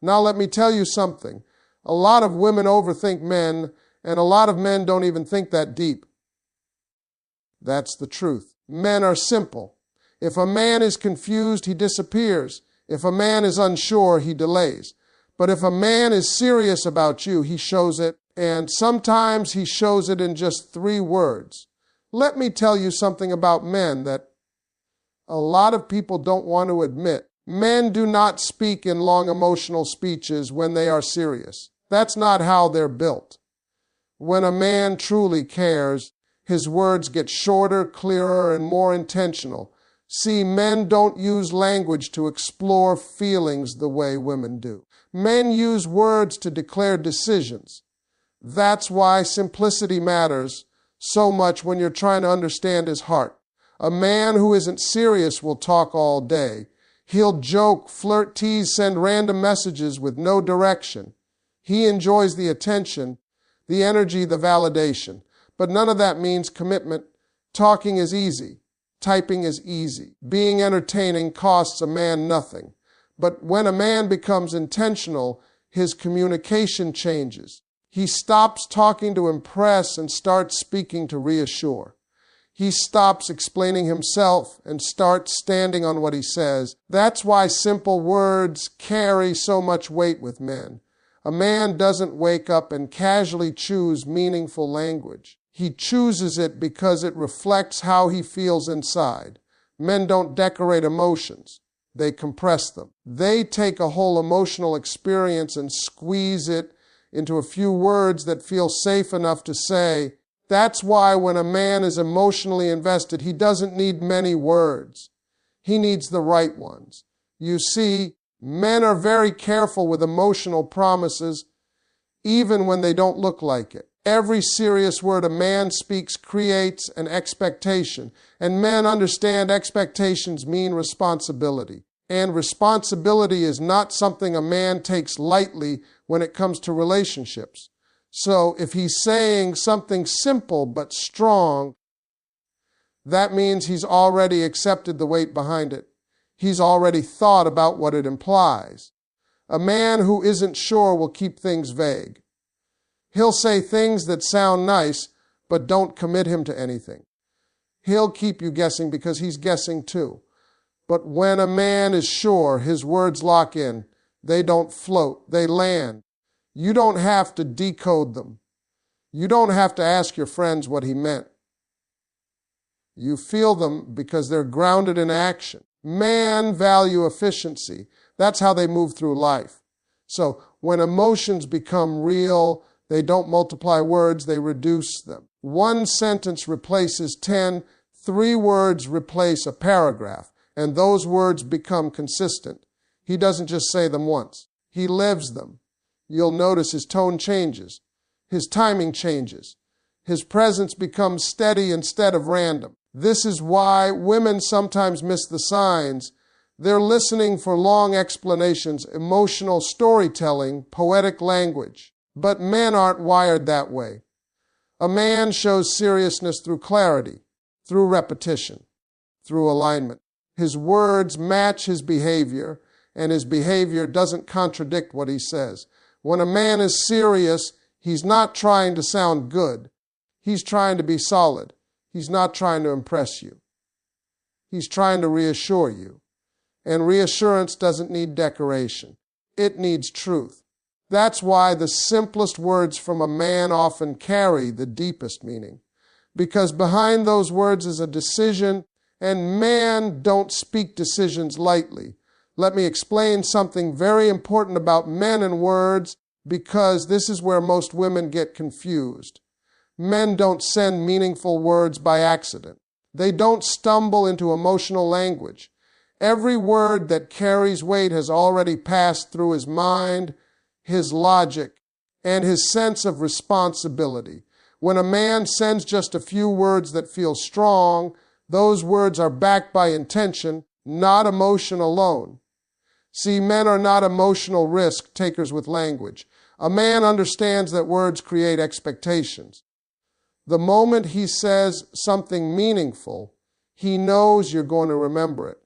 Now let me tell you something. A lot of women overthink men, and a lot of men don't even think that deep. That's the truth. Men are simple. If a man is confused, he disappears. If a man is unsure, he delays. But if a man is serious about you, he shows it, and sometimes he shows it in just 3 words. Let me tell you something about men that a lot of people don't want to admit. Men do not speak in long emotional speeches when they are serious. That's not how they're built. When a man truly cares, his words get shorter, clearer, and more intentional. See, men don't use language to explore feelings the way women do. Men use words to declare decisions. That's why simplicity matters so much when you're trying to understand his heart. A man who isn't serious will talk all day. He'll joke, flirt, tease, send random messages with no direction. He enjoys the attention, the energy, the validation. But none of that means commitment. Talking is easy. Typing is easy. Being entertaining costs a man nothing. But when a man becomes intentional, his communication changes. He stops talking to impress and starts speaking to reassure. He stops explaining himself and starts standing on what he says. That's why simple words carry so much weight with men. A man doesn't wake up and casually choose meaningful language. He chooses it because it reflects how he feels inside. Men don't decorate emotions. They compress them. They take a whole emotional experience and squeeze it into a few words that feel safe enough to say. That's why when a man is emotionally invested, he doesn't need many words. He needs the right ones. You see, men are very careful with emotional promises, even when they don't look like it. Every serious word a man speaks creates an expectation, and men understand expectations mean responsibility. And responsibility is not something a man takes lightly when it comes to relationships. So if he's saying something simple but strong, that means he's already accepted the weight behind it. He's already thought about what it implies. A man who isn't sure will keep things vague. He'll say things that sound nice, but don't commit him to anything. He'll keep you guessing because he's guessing too. But when a man is sure, his words lock in. They don't float, they land. You don't have to decode them. You don't have to ask your friends what he meant. You feel them because they're grounded in action. Men value efficiency. That's how they move through life. So when emotions become real, they don't multiply words, they reduce them. 1 sentence replaces 10, 3 words replace a paragraph, and those words become consistent. He doesn't just say them once. He lives them. You'll notice his tone changes. His timing changes. His presence becomes steady instead of random. This is why women sometimes miss the signs. They're listening for long explanations, emotional storytelling, poetic language. But men aren't wired that way. A man shows seriousness through clarity, through repetition, through alignment. His words match his behavior, and his behavior doesn't contradict what he says. When a man is serious, he's not trying to sound good. He's trying to be solid. He's not trying to impress you. He's trying to reassure you. And reassurance doesn't need decoration. It needs truth. That's why the simplest words from a man often carry the deepest meaning. Because behind those words is a decision, and men don't speak decisions lightly. Let me explain something very important about men and words, because this is where most women get confused. Men don't send meaningful words by accident. They don't stumble into emotional language. Every word that carries weight has already passed through his mind, his logic, and his sense of responsibility. When a man sends just a few words that feel strong, those words are backed by intention, not emotion alone. See, men are not emotional risk takers with language. A man understands that words create expectations. The moment he says something meaningful, he knows you're going to remember it.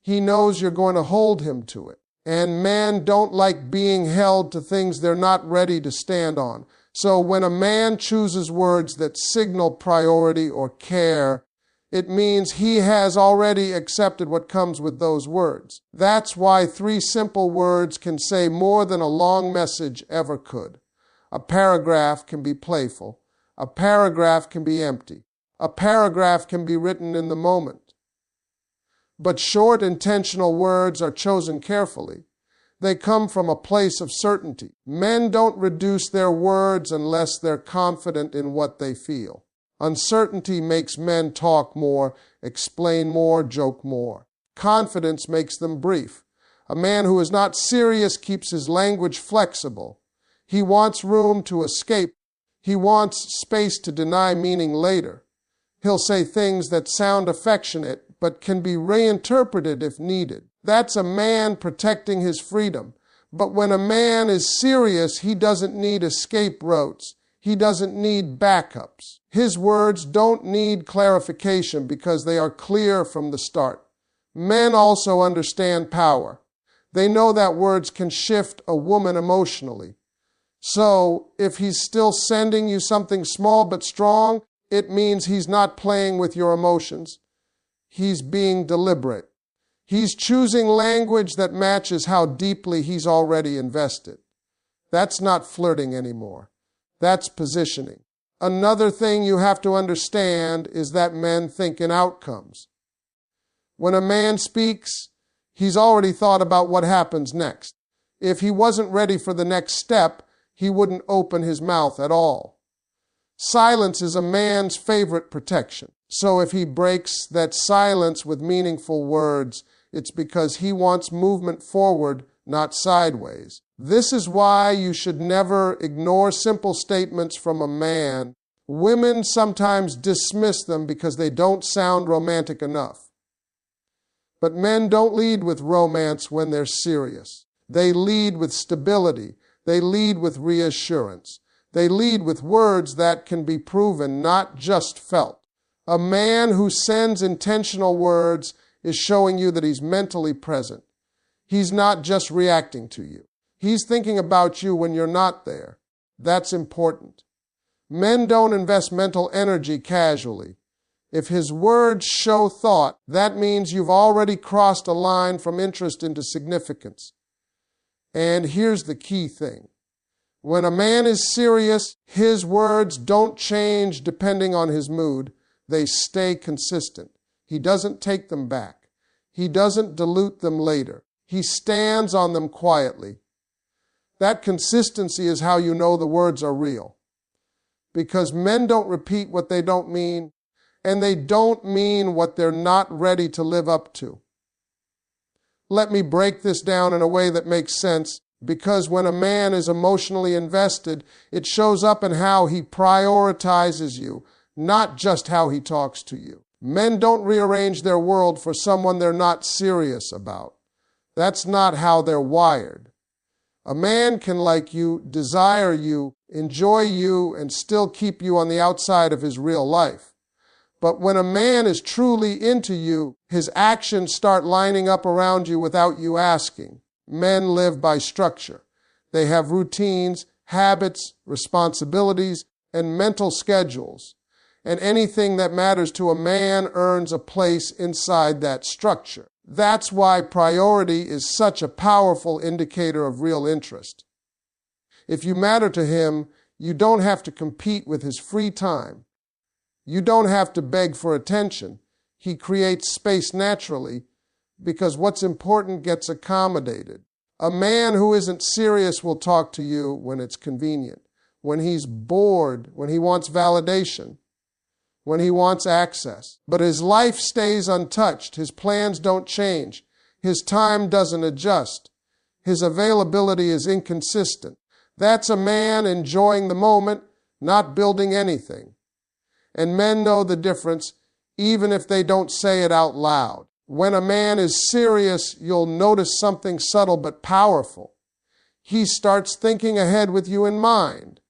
He knows you're going to hold him to it. And men don't like being held to things they're not ready to stand on. So when a man chooses words that signal priority or care, it means he has already accepted what comes with those words. That's why 3 simple words can say more than a long message ever could. A paragraph can be playful. A paragraph can be empty. A paragraph can be written in the moment. But short, intentional words are chosen carefully. They come from a place of certainty. Men don't reduce their words unless they're confident in what they feel. Uncertainty makes men talk more, explain more, joke more. Confidence makes them brief. A man who is not serious keeps his language flexible. He wants room to escape. He wants space to deny meaning later. He'll say things that sound affectionate but can be reinterpreted if needed. That's a man protecting his freedom. But when a man is serious, he doesn't need escape routes. He doesn't need backups. His words don't need clarification because they are clear from the start. Men also understand power. They know that words can shift a woman emotionally. So, if he's still sending you something small but strong, it means he's not playing with your emotions. He's being deliberate. He's choosing language that matches how deeply he's already invested. That's not flirting anymore. That's positioning. Another thing you have to understand is that men think in outcomes. When a man speaks, he's already thought about what happens next. If he wasn't ready for the next step, he wouldn't open his mouth at all. Silence is a man's favorite protection. So if he breaks that silence with meaningful words, it's because he wants movement forward, not sideways. This is why you should never ignore simple statements from a man. Women sometimes dismiss them because they don't sound romantic enough. But men don't lead with romance when they're serious. They lead with stability. They lead with reassurance. They lead with words that can be proven, not just felt. A man who sends intentional words is showing you that he's mentally present. He's not just reacting to you. He's thinking about you when you're not there. That's important. Men don't invest mental energy casually. If his words show thought, that means you've already crossed a line from interest into significance. And here's the key thing. When a man is serious, his words don't change depending on his mood. They stay consistent. He doesn't take them back. He doesn't dilute them later. He stands on them quietly. That consistency is how you know the words are real. Because men don't repeat what they don't mean, and they don't mean what they're not ready to live up to. Let me break this down in a way that makes sense, because when a man is emotionally invested, it shows up in how he prioritizes you, not just how he talks to you. Men don't rearrange their world for someone they're not serious about. That's not how they're wired. A man can like you, desire you, enjoy you, and still keep you on the outside of his real life. But when a man is truly into you, his actions start lining up around you without you asking. Men live by structure. They have routines, habits, responsibilities, and mental schedules. And anything that matters to a man earns a place inside that structure. That's why priority is such a powerful indicator of real interest. If you matter to him, you don't have to compete with his free time. You don't have to beg for attention. He creates space naturally because what's important gets accommodated. A man who isn't serious will talk to you when it's convenient, when he's bored, when he wants validation, when he wants access. But his life stays untouched. His plans don't change. His time doesn't adjust. His availability is inconsistent. That's a man enjoying the moment, not building anything. And men know the difference, even if they don't say it out loud. When a man is serious, you'll notice something subtle but powerful. He starts thinking ahead with you in mind,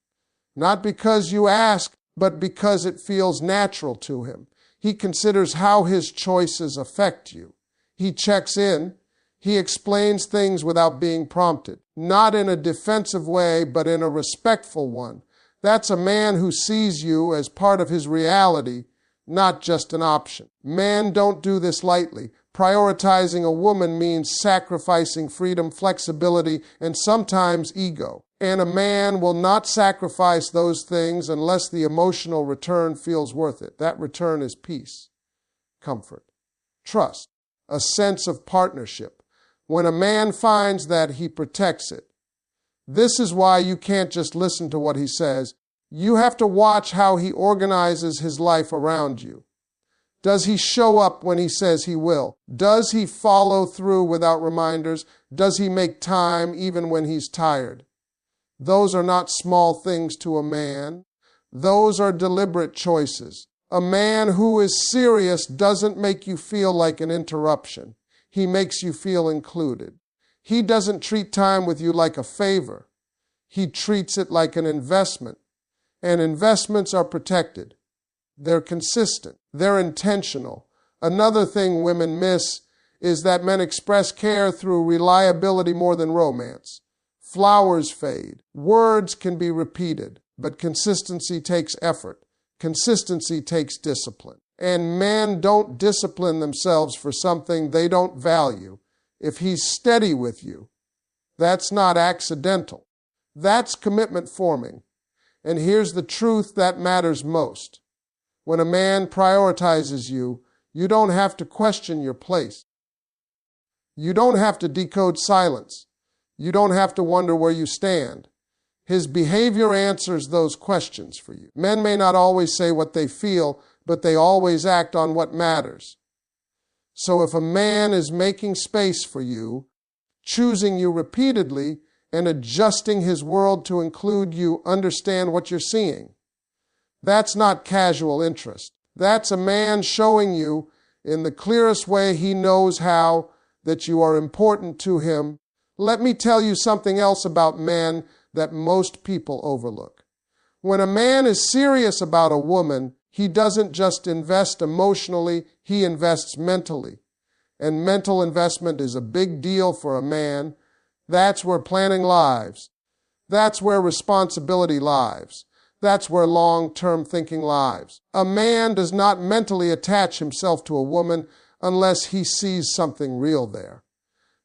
not because you ask, but because it feels natural to him. He considers how his choices affect you. He checks in. He explains things without being prompted, not in a defensive way, but in a respectful one. That's a man who sees you as part of his reality, not just an option. Men don't do this lightly. Prioritizing a woman means sacrificing freedom, flexibility, and sometimes ego. And a man will not sacrifice those things unless the emotional return feels worth it. That return is peace, comfort, trust, a sense of partnership. When a man finds that, he protects it. This is why you can't just listen to what he says. You have to watch how he organizes his life around you. Does he show up when he says he will? Does he follow through without reminders? Does he make time even when he's tired? Those are not small things to a man. Those are deliberate choices. A man who is serious doesn't make you feel like an interruption. He makes you feel included. He doesn't treat time with you like a favor. He treats it like an investment. And investments are protected. They're consistent. They're intentional. Another thing women miss is that men express care through reliability more than romance. Flowers fade. Words can be repeated, but consistency takes effort. Consistency takes discipline. And men don't discipline themselves for something they don't value. If he's steady with you, that's not accidental. That's commitment forming. And here's the truth that matters most. When a man prioritizes you, you don't have to question your place. You don't have to decode silence. You don't have to wonder where you stand. His behavior answers those questions for you. Men may not always say what they feel, but they always act on what matters. So if a man is making space for you, choosing you repeatedly, and adjusting his world to include you, understand what you're seeing. That's not casual interest. That's a man showing you in the clearest way he knows how that you are important to him. Let me tell you something else about men that most people overlook. When a man is serious about a woman, he doesn't just invest emotionally, he invests mentally. And mental investment is a big deal for a man. That's where planning lies. That's where responsibility lies. That's where long-term thinking lies. A man does not mentally attach himself to a woman unless he sees something real there.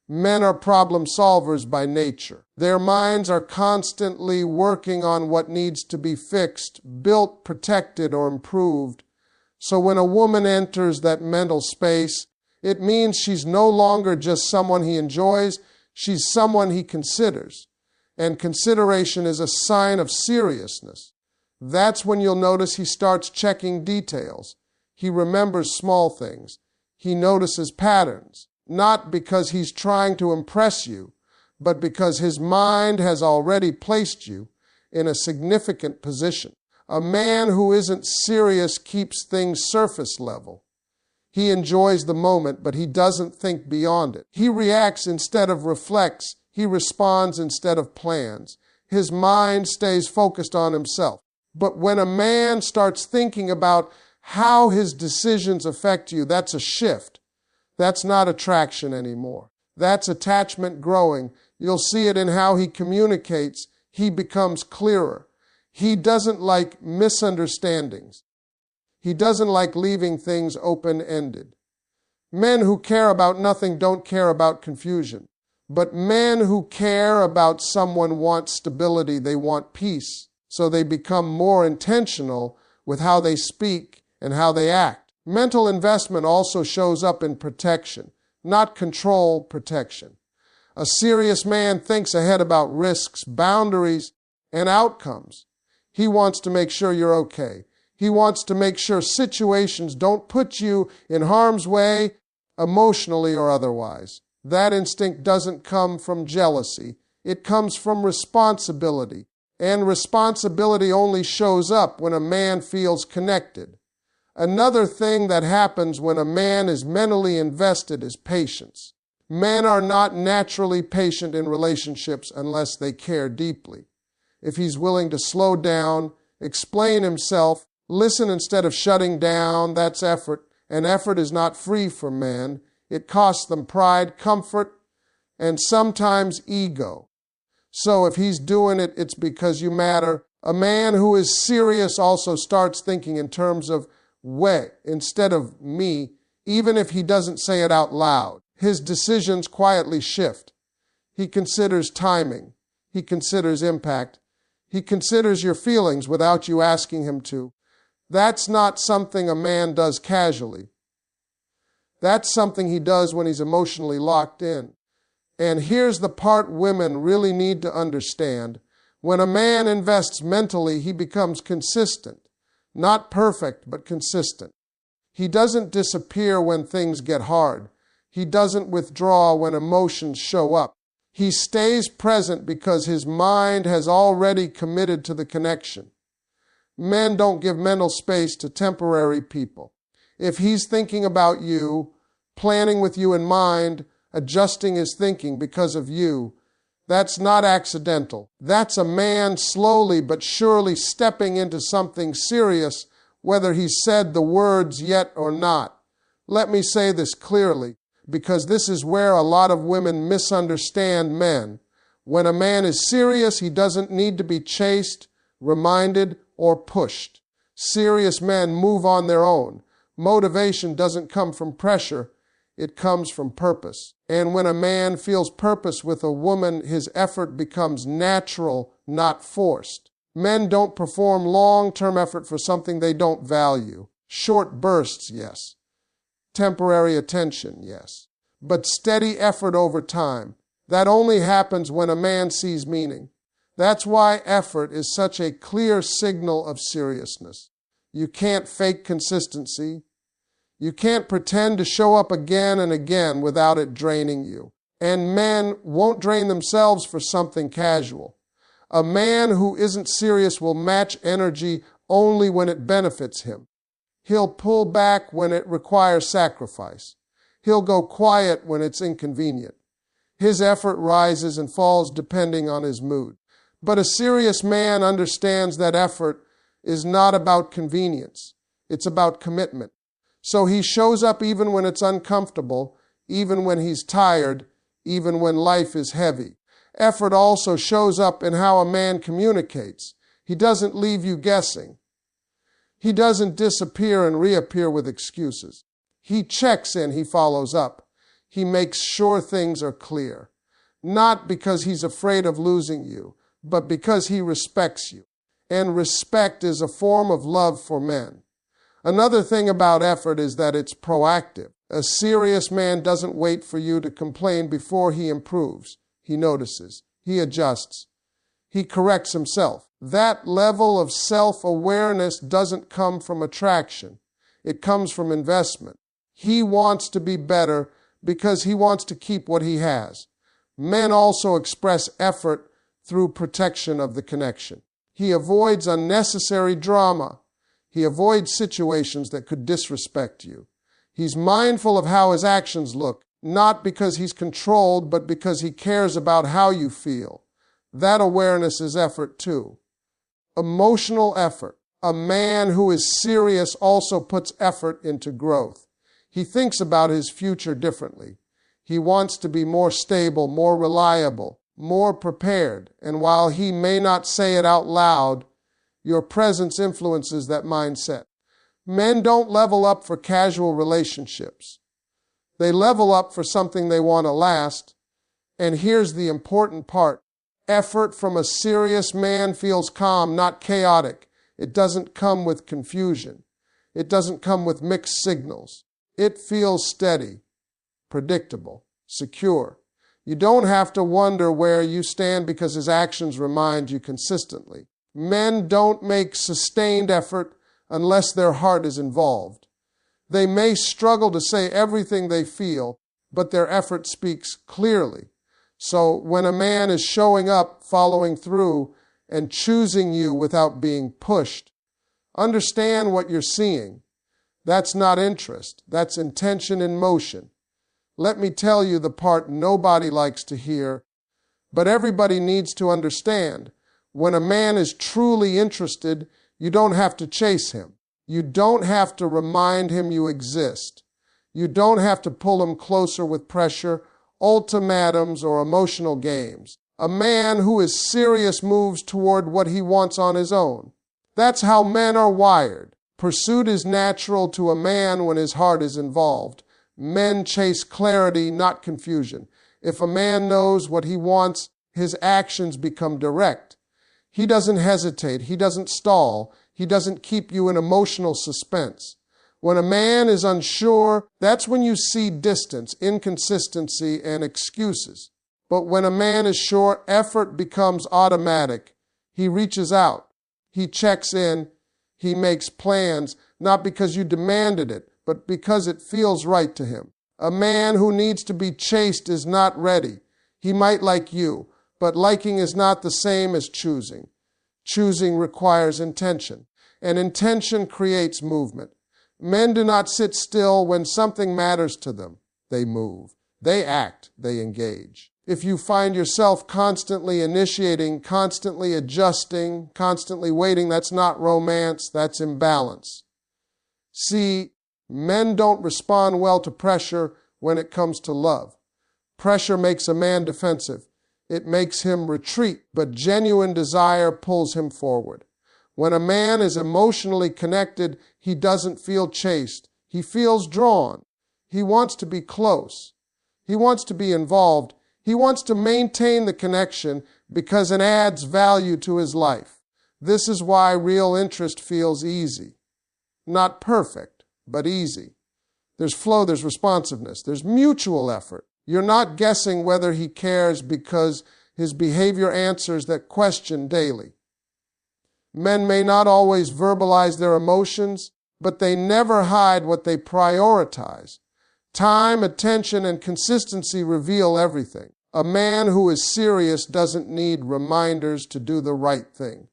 Men are problem solvers by nature. Their minds are constantly working on what needs to be fixed, built, protected, or improved. So when a woman enters that mental space, it means she's no longer just someone he enjoys, she's someone he considers. And consideration is a sign of seriousness. That's when you'll notice he starts checking details. He remembers small things. He notices patterns, not because he's trying to impress you, but because his mind has already placed you in a significant position. A man who isn't serious keeps things surface level. He enjoys the moment, but he doesn't think beyond it. He reacts instead of reflects. He responds instead of plans. His mind stays focused on himself. But when a man starts thinking about how his decisions affect you, that's a shift. That's not attraction anymore. That's attachment growing. You'll see it in how he communicates. He becomes clearer. He doesn't like misunderstandings. He doesn't like leaving things open-ended. Men who care about nothing don't care about confusion. But men who care about someone want stability, they want peace. So they become more intentional with how they speak and how they act. Mental investment also shows up in protection, not control, protection. A serious man thinks ahead about risks, boundaries, and outcomes. He wants to make sure you're okay. He wants to make sure situations don't put you in harm's way, emotionally or otherwise. That instinct doesn't come from jealousy. It comes from responsibility. And responsibility only shows up when a man feels connected. Another thing that happens when a man is mentally invested is patience. Men are not naturally patient in relationships unless they care deeply. If he's willing to slow down, explain himself, listen instead of shutting down, that's effort. And effort is not free for men. It costs them pride, comfort, and sometimes ego. So if he's doing it, it's because you matter. A man who is serious also starts thinking in terms of we instead of me, even if he doesn't say it out loud. His decisions quietly shift. He considers timing. He considers impact. He considers your feelings without you asking him to. That's not something a man does casually. That's something he does when he's emotionally locked in. And here's the part women really need to understand. When a man invests mentally, he becomes consistent. Not perfect, but consistent. He doesn't disappear when things get hard. He doesn't withdraw when emotions show up. He stays present because his mind has already committed to the connection. Men don't give mental space to temporary people. If he's thinking about you, planning with you in mind, adjusting his thinking because of you, that's not accidental. That's a man slowly but surely stepping into something serious, whether he's said the words yet or not. Let me say this clearly, because this is where a lot of women misunderstand men. When a man is serious, he doesn't need to be chased, reminded, or pushed. Serious men move on their own. Motivation doesn't come from pressure. It comes from purpose. And when a man feels purpose with a woman, his effort becomes natural, not forced. Men don't perform long-term effort for something they don't value. Short bursts, yes. Temporary attention, yes. But steady effort over time. That only happens when a man sees meaning. That's why effort is such a clear signal of seriousness. You can't fake consistency. You can't pretend to show up again and again without it draining you. And men won't drain themselves for something casual. A man who isn't serious will match energy only when it benefits him. He'll pull back when it requires sacrifice. He'll go quiet when it's inconvenient. His effort rises and falls depending on his mood. But a serious man understands that effort is not about convenience. It's about commitment. So he shows up even when it's uncomfortable, even when he's tired, even when life is heavy. Effort also shows up in how a man communicates. He doesn't leave you guessing. He doesn't disappear and reappear with excuses. He checks in, he follows up. He makes sure things are clear. Not because he's afraid of losing you, but because he respects you. And respect is a form of love for men. Another thing about effort is that it's proactive. A serious man doesn't wait for you to complain before he improves. He notices. He adjusts. He corrects himself. That level of self-awareness doesn't come from attraction. It comes from investment. He wants to be better because he wants to keep what he has. Men also express effort through protection of the connection. He avoids unnecessary drama. He avoids situations that could disrespect you. He's mindful of how his actions look, not because he's controlled, but because he cares about how you feel. That awareness is effort too. Emotional effort. A man who is serious also puts effort into growth. He thinks about his future differently. He wants to be more stable, more reliable, more prepared. And while he may not say it out loud, your presence influences that mindset. Men don't level up for casual relationships. They level up for something they want to last. And here's the important part. Effort from a serious man feels calm, not chaotic. It doesn't come with confusion. It doesn't come with mixed signals. It feels steady, predictable, secure. You don't have to wonder where you stand because his actions remind you consistently. Men don't make sustained effort unless their heart is involved. They may struggle to say everything they feel, but their effort speaks clearly. So when a man is showing up, following through, and choosing you without being pushed, understand what you're seeing. That's not interest. That's intention in motion. Let me tell you the part nobody likes to hear, but everybody needs to understand. When a man is truly interested, you don't have to chase him. You don't have to remind him you exist. You don't have to pull him closer with pressure. ultimatums, or emotional games. A man who is serious moves toward what he wants on his own. That's how men are wired. Pursuit is natural to a man when his heart is involved. Men chase clarity, not confusion. If a man knows what he wants, his actions become direct. He doesn't hesitate. He doesn't stall. He doesn't keep you in emotional suspense. When a man is unsure, that's when you see distance, inconsistency, and excuses. But when a man is sure, effort becomes automatic. He reaches out. He checks in. He makes plans, not because you demanded it, but because it feels right to him. A man who needs to be chased is not ready. He might like you, but liking is not the same as choosing. Choosing requires intention, and intention creates movement. Men do not sit still when something matters to them. They move. They act. They engage. If you find yourself constantly initiating, constantly adjusting, constantly waiting, that's not romance, that's imbalance. See, men don't respond well to pressure when it comes to love. Pressure makes a man defensive. It makes him retreat, but genuine desire pulls him forward. When a man is emotionally connected, he doesn't feel chased. He feels drawn. He wants to be close. He wants to be involved. He wants to maintain the connection because it adds value to his life. This is why real interest feels easy. Not perfect, but easy. There's flow, there's responsiveness, there's mutual effort. You're not guessing whether he cares because his behavior answers that question daily. Men may not always verbalize their emotions, but they never hide what they prioritize. Time, attention, and consistency reveal everything. A man who is serious doesn't need reminders to do the right thing.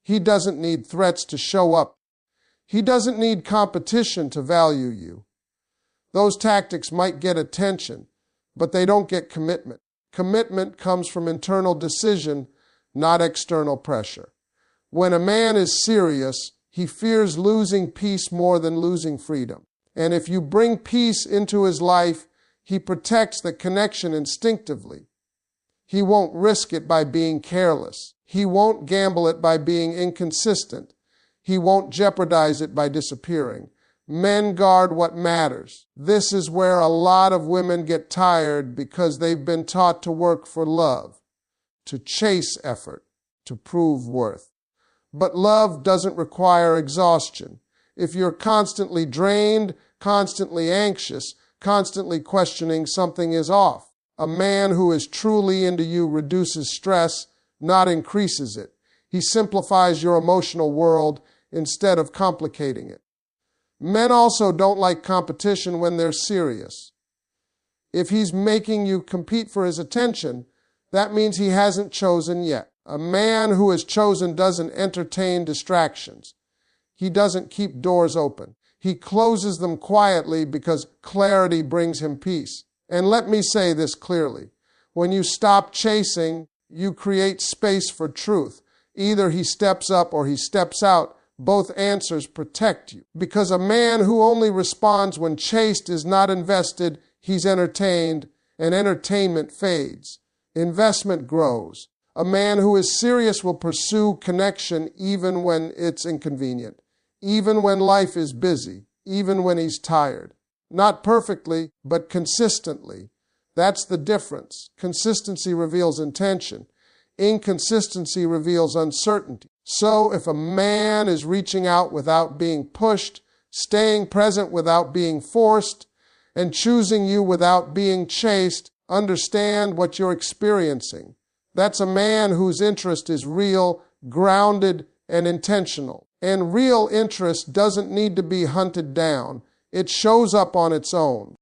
He doesn't need threats to show up. He doesn't need competition to value you. Those tactics might get attention, but they don't get commitment. Commitment comes from internal decision, not external pressure. When a man is serious, he fears losing peace more than losing freedom. And if you bring peace into his life, he protects the connection instinctively. He won't risk it by being careless. He won't gamble it by being inconsistent. He won't jeopardize it by disappearing. Men guard what matters. This is where a lot of women get tired because they've been taught to work for love, to chase effort, to prove worth. But love doesn't require exhaustion. If you're constantly drained, constantly anxious, constantly questioning, something is off. A man who is truly into you reduces stress, not increases it. He simplifies your emotional world instead of complicating it. Men also don't like competition when they're serious. If he's making you compete for his attention, that means he hasn't chosen yet. A man who has chosen doesn't entertain distractions. He doesn't keep doors open. He closes them quietly because clarity brings him peace. And let me say this clearly. When you stop chasing, you create space for truth. Either he steps up or he steps out. Both answers protect you. Because a man who only responds when chased is not invested, he's entertained, and entertainment fades. Investment grows. A man who is serious will pursue connection even when it's inconvenient, even when life is busy, even when he's tired. Not perfectly, but consistently. That's the difference. Consistency reveals intention. Inconsistency reveals uncertainty. So if a man is reaching out without being pushed, staying present without being forced, and choosing you without being chased, understand what you're experiencing. That's a man whose interest is real, grounded, and intentional. And real interest doesn't need to be hunted down. It shows up on its own.